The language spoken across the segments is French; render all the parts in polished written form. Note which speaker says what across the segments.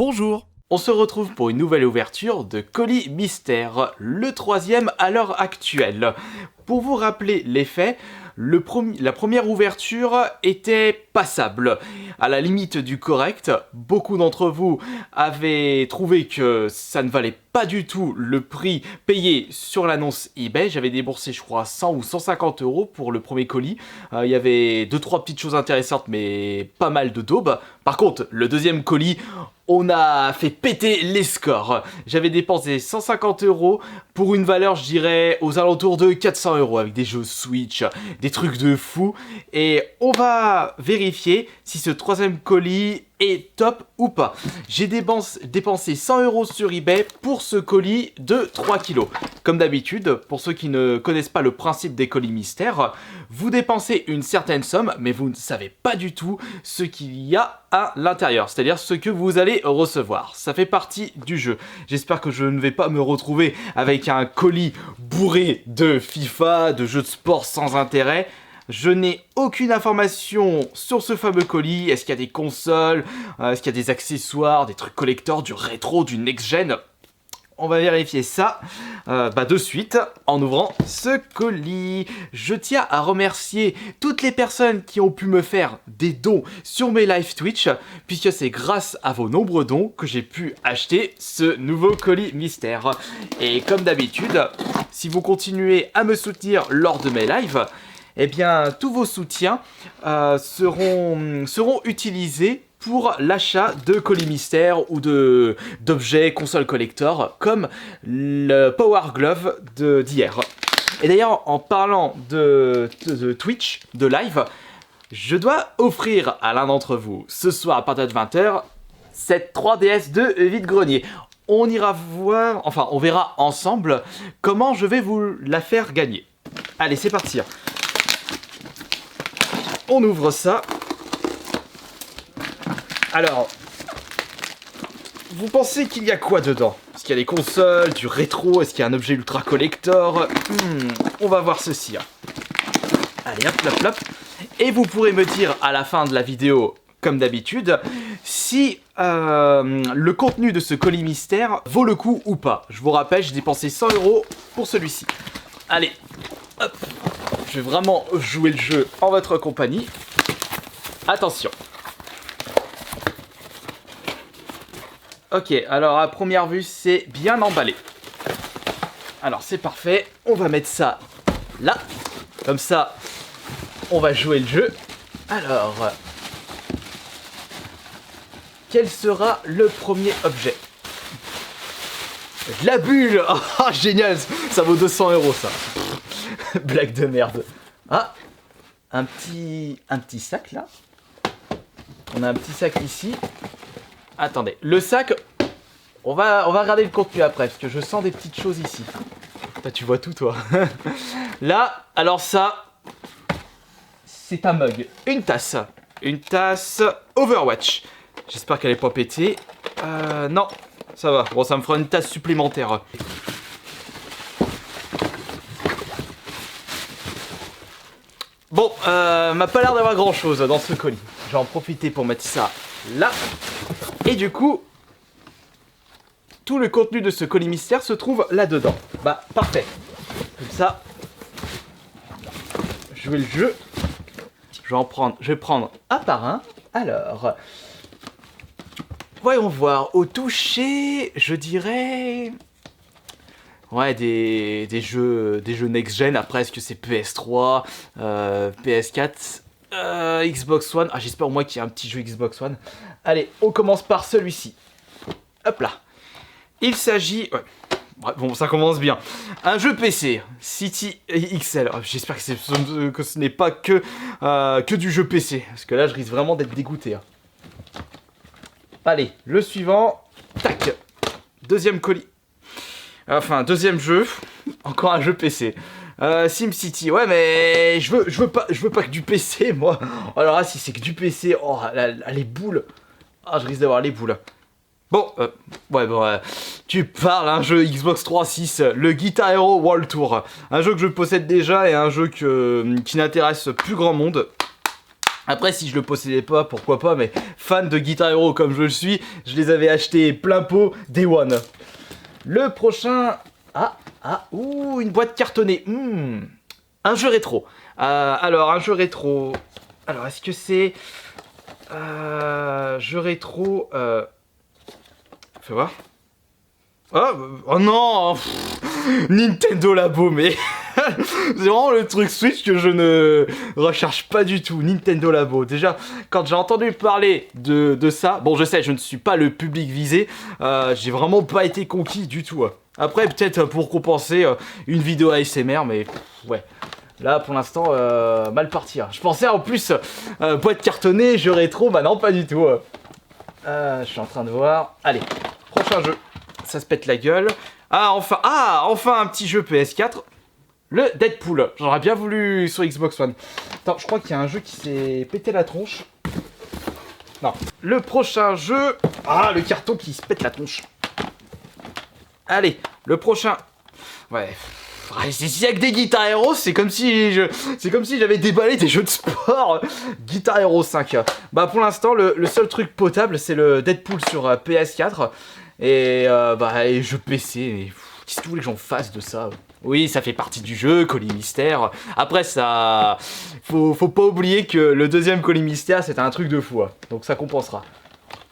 Speaker 1: Bonjour. On se retrouve pour une nouvelle ouverture de colis mystère, le troisième à l'heure actuelle. Pour vous rappeler les faits, la première ouverture était passable, à la limite du correct. Beaucoup d'entre vous avaient trouvé que ça ne valait pas du tout le prix payé sur l'annonce eBay. J'avais déboursé, je crois, 100 ou 150 € pour le premier colis. Il y avait 2-3 petites choses intéressantes, mais pas mal de daubes. Par contre, le deuxième colis, on a fait péter les scores. J'avais dépensé 150 € pour une valeur, je dirais, aux alentours de 400 € avec des jeux Switch, des trucs de fou. Et on va vérifier si ce troisième colis est top ou pas. J'ai dépensé 100 € sur eBay pour ce colis de 3 kg. Comme d'habitude, pour ceux qui ne connaissent pas le principe des colis mystères, vous dépensez une certaine somme, mais vous ne savez pas du tout ce qu'il y a à l'intérieur, c'est-à-dire ce que vous allez recevoir. Ça fait partie du jeu. J'espère que je ne vais pas me retrouver avec un colis bourré de FIFA, de jeux de sport sans intérêt. Je n'ai aucune information sur ce fameux colis. Est-ce qu'il y a des consoles? Est-ce qu'il y a des accessoires, des trucs collector, du rétro, du next-gen? On va vérifier ça de suite en ouvrant ce colis. Je tiens à remercier toutes les personnes qui ont pu me faire des dons sur mes live Twitch, puisque c'est grâce à vos nombreux dons que j'ai pu acheter ce nouveau colis mystère. Et comme d'habitude, si vous continuez à me soutenir lors de mes lives, eh bien, tous vos soutiens seront utilisés pour l'achat de colis mystères ou d'objets console collector comme le Power Glove d'hier. Et d'ailleurs, en parlant de Twitch, de live, je dois offrir à l'un d'entre vous, ce soir à partir de 20 h, cette 3DS de vide-grenier. On ira voir, enfin on verra ensemble comment je vais vous la faire gagner. Allez, c'est parti. On ouvre ça. Alors, vous pensez qu'il y a quoi dedans? Est-ce qu'il y a des consoles, du rétro? Est-ce qu'il y a un objet ultra collector? On va voir ceci. Allez, hop, hop, hop. Et vous pourrez me dire à la fin de la vidéo, comme d'habitude, si le contenu de ce colis mystère vaut le coup ou pas. Je vous rappelle, j'ai dépensé 100 € pour celui-ci. Allez, hop. Je vais vraiment jouer le jeu en votre compagnie. Attention. Ok, alors à première vue, c'est bien emballé. Alors c'est parfait, on va mettre ça là. Comme ça, on va jouer le jeu. Alors, quel sera le premier objet? La bulle. Oh, génial, ça vaut 200 € ça. Blague de merde. Ah, un petit sac là. On a un petit sac ici. Attendez, le sac, on va regarder le contenu après, parce que je sens des petites choses ici. Là, tu vois tout, toi. Là, alors ça, c'est un mug. Une tasse Overwatch. J'espère qu'elle n'est pas pétée. Non, ça va. Bon, ça me fera une tasse supplémentaire. Bon, m'a pas l'air d'avoir grand chose dans ce colis. Je vais en profiter pour mettre ça là. Et du coup, tout le contenu de ce colis mystère se trouve là-dedans. Bah, parfait. Comme ça, je vais le jeu. Je vais prendre un par un. Alors, voyons voir. Au toucher, je dirais... Ouais, des jeux next-gen. Après, est-ce que c'est PS3, PS4, Xbox One? Ah, j'espère au moins qu'il y a un petit jeu Xbox One. Allez, on commence par celui-ci. Hop là. Il s'agit... Ouais, bon, ça commence bien. Un jeu PC, City XL. J'espère que ce n'est pas que du jeu PC. Parce que là, je risque vraiment d'être dégoûté. Allez, le suivant. Tac. Deuxième colis. Enfin, deuxième jeu. Encore un jeu PC. SimCity, ouais, mais je veux pas que du PC, moi. Alors là, si c'est que du PC, oh, les boules. Ah, je risque d'avoir les boules. Bon, tu parles, un jeu Xbox 360, le Guitar Hero World Tour. Un jeu que je possède déjà et un jeu qui n'intéresse plus grand monde. Après, si je le possédais pas, pourquoi pas, mais fan de Guitar Hero comme je le suis, je les avais achetés plein pot Day One. Le prochain... une boîte cartonnée. Un jeu rétro. Alors, un jeu rétro... Alors, est-ce que c'est... jeu rétro... Fais voir. Oh non, Nintendo Labo, mais... c'est vraiment le truc Switch que je ne recherche pas du tout. Nintendo Labo. Déjà, quand j'ai entendu parler de ça, bon, je sais, je ne suis pas le public visé. J'ai vraiment pas été conquis du tout. Après, peut-être pour compenser une vidéo ASMR, mais ouais. Là, pour l'instant, mal parti. Je pensais en plus boîte cartonnée, jeu rétro, bah non, pas du tout. Je suis en train de voir. Allez, prochain jeu. Ça se pète la gueule. Enfin un petit jeu PS4. Le Deadpool. J'aurais bien voulu sur Xbox One. Attends, je crois qu'il y a un jeu qui s'est pété la tronche. Non. Le prochain jeu... le carton qui se pète la tronche. Allez, le prochain... Ouais... S'il y a que des Guitar Hero, c'est comme si j'avais déballé des jeux de sport. Guitar Hero 5. Bah pour l'instant, le seul truc potable, c'est le Deadpool sur PS4. Et jeux PC. Qu'est-ce que vous voulez que j'en fasse de ça? Oui, ça fait partie du jeu, colis mystère. Après, ça... Faut pas oublier que le deuxième colis mystère, c'était un truc de fou. Donc ça compensera.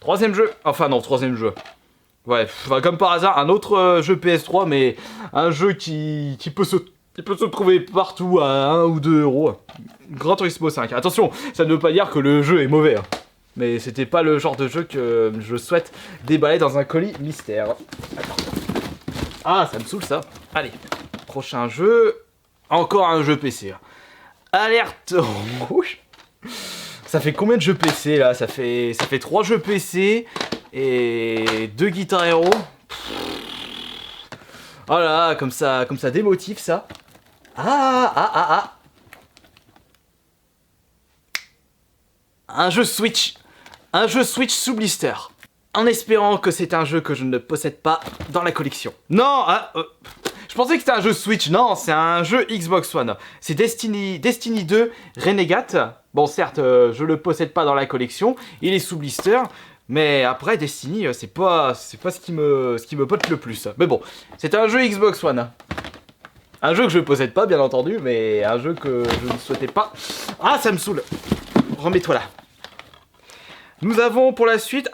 Speaker 1: Troisième jeu. Enfin non, troisième jeu. Ouais, comme par hasard, un autre jeu PS3, mais un jeu qui peut se trouver partout à 1 ou 2 euros. Gran Turismo 5. Attention, ça ne veut pas dire que le jeu est mauvais. Mais c'était pas le genre de jeu que je souhaite déballer dans un colis mystère. Ça me saoule ça. Allez, prochain jeu. Encore un jeu PC. Alerte rouge. Ça fait combien de jeux PC là? Ça fait 3 jeux PC et 2 Guitar Hero. Oh là, comme ça démotive ça. Un jeu Switch. Un jeu Switch sous blister. En espérant que c'est un jeu que je ne possède pas dans la collection. Non, je pensais que c'était un jeu Switch. Non, c'est un jeu Xbox One. C'est Destiny 2 Renegade. Bon, certes, je le possède pas dans la collection. Il est sous blister. Mais après, Destiny, c'est pas ce qui me pote le plus. Mais bon, c'est un jeu Xbox One. Un jeu que je possède pas, bien entendu, mais un jeu que je ne souhaitais pas. Ça me saoule. Remets-toi là. Nous avons pour la suite,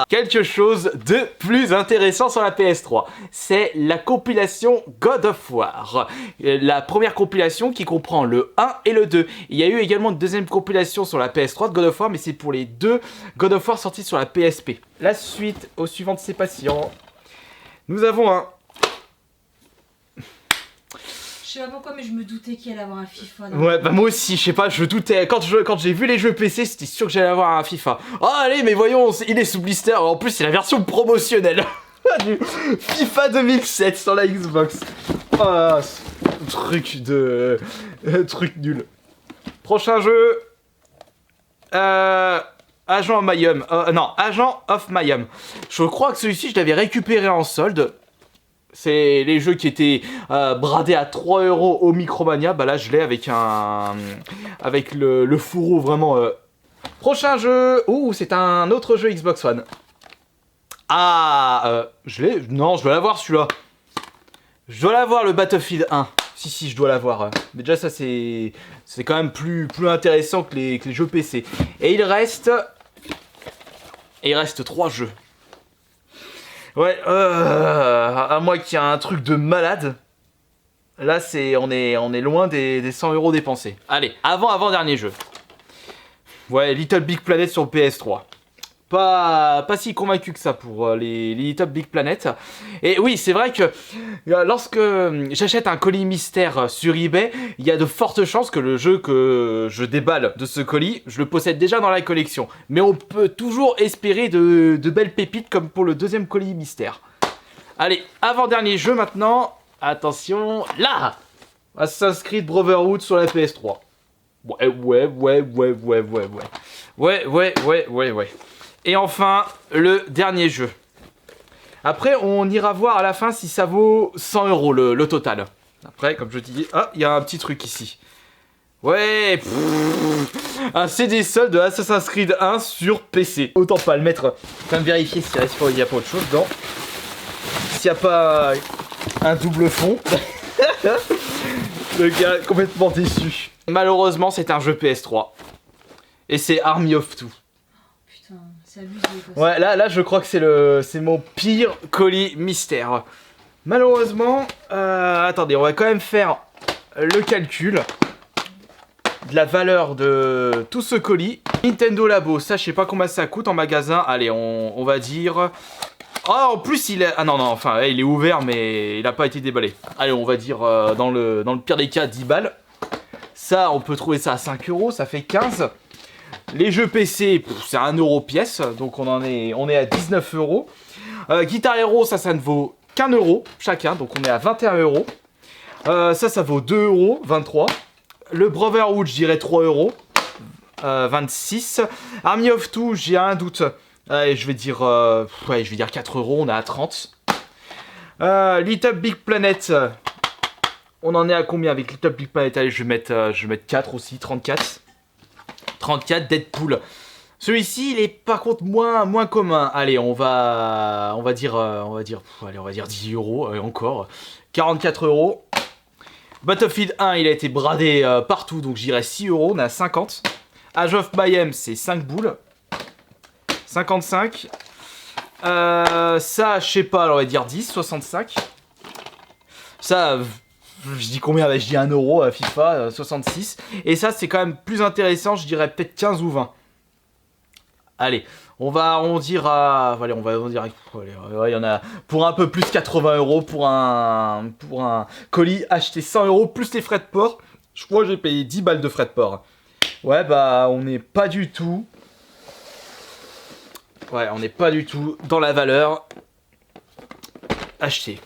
Speaker 1: quelque chose de plus intéressant sur la PS3. C'est la compilation God of War. La première compilation qui comprend le 1 et le 2. Il y a eu également une deuxième compilation sur la PS3 de God of War, mais c'est pour les deux God of War sortis sur la PSP. La suite, au suivant de ces patients, nous avons un...
Speaker 2: Je sais pas pourquoi, mais je me doutais qu'il allait avoir un FIFA.
Speaker 1: Ouais, bah moi aussi, je sais pas, je doutais. Quand j'ai vu les jeux PC, c'était sûr que j'allais avoir un FIFA. Allez, mais voyons, il est sous blister. En plus, c'est la version promotionnelle du FIFA 2007 sur la Xbox. Truc nul. Prochain jeu. Agent of Mayhem. Agent of Mayhem. Je crois que celui-ci, je l'avais récupéré en solde. C'est les jeux qui étaient bradés à 3 € au Micromania. Bah là, je l'ai avec le fourreau vraiment. Prochain jeu. C'est un autre jeu Xbox One. Je l'ai. Non, je dois l'avoir celui-là. Je dois l'avoir le Battlefield 1. Si, je dois l'avoir. Mais déjà, ça c'est quand même plus intéressant que les jeux PC. Et il reste 3 jeux. Ouais, à moi qu'il y a un truc de malade. Là, on est loin des 100 € dépensés. Allez, avant-dernier jeu. Ouais, Little Big Planet sur PS3. Pas si convaincu que ça pour les Little Big Planet. Et oui, c'est vrai que lorsque j'achète un colis mystère sur eBay, il y a de fortes chances que le jeu que je déballe de ce colis, je le possède déjà dans la collection. Mais on peut toujours espérer de belles pépites comme pour le deuxième colis mystère. Allez, avant-dernier jeu maintenant. Attention, là, Assassin's Creed Brotherhood sur la PS3. Ouais. Et enfin, le dernier jeu. Après, on ira voir à la fin si ça vaut 100 € le total. Après, comme je te dis, il y a un petit truc ici. Ouais, Un CD solde de Assassin's Creed 1 sur PC. Autant pas le mettre. Quand même vérifier s'il n'y a pas autre chose dedans. S'il n'y a pas un double fond. Le gars complètement déçu. Malheureusement, c'est un jeu PS3. Et c'est Army of Two.
Speaker 2: Putain, c'est abusé quoi.
Speaker 1: Ouais, là je crois que c'est mon pire colis mystère. Malheureusement, attendez, on va quand même faire le calcul de la valeur de tout ce colis. Nintendo Labo, ça je sais pas combien ça coûte en magasin. Allez, on va dire... Ah, en plus il est... Ah non, enfin, il est ouvert mais il n'a pas été déballé. Allez, on va dire dans le pire des cas 10 balles. Ça, on peut trouver ça à 5 euros, ça fait 15. Les jeux PC, c'est 1 euro pièce, donc on est à 19 euros. Guitar Hero, ça ne vaut qu'un euro chacun, donc on est à 21 euros. Ça vaut 2 euros, 23. Le Brotherhood, je dirais 3 euros, 26. Army of Two, j'ai un doute. Allez, je vais dire 4 euros, on est à 30. Little Big Planet, on en est à combien avec Little Big Planet? Allez, je vais mettre 4 aussi, 34. 34, Deadpool. Celui-ci, il est par contre moins commun. Allez, on va dire 10 euros, encore. 44 euros. Battlefield 1, il a été bradé partout, donc j'irai 6 euros, on est à 50. Age of Mayhem, c'est 5 boules. 55. Ça, je sais pas, on va dire 10, 65. Ça, je dis combien? Je dis 1 euro à FIFA, 66. Et ça, c'est quand même plus intéressant, je dirais peut-être 15 ou 20. Allez, on va arrondir à... Allez, on va arrondir à... Il y en a pour un peu plus 80 euros pour un colis acheté 100 euros plus les frais de port. Je crois que j'ai payé 10 balles de frais de port. Ouais, bah, on n'est pas du tout... Ouais, on n'est pas du tout dans la valeur achetée.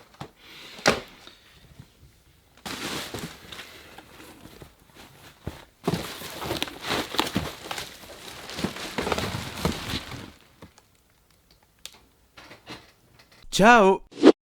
Speaker 1: Ciao!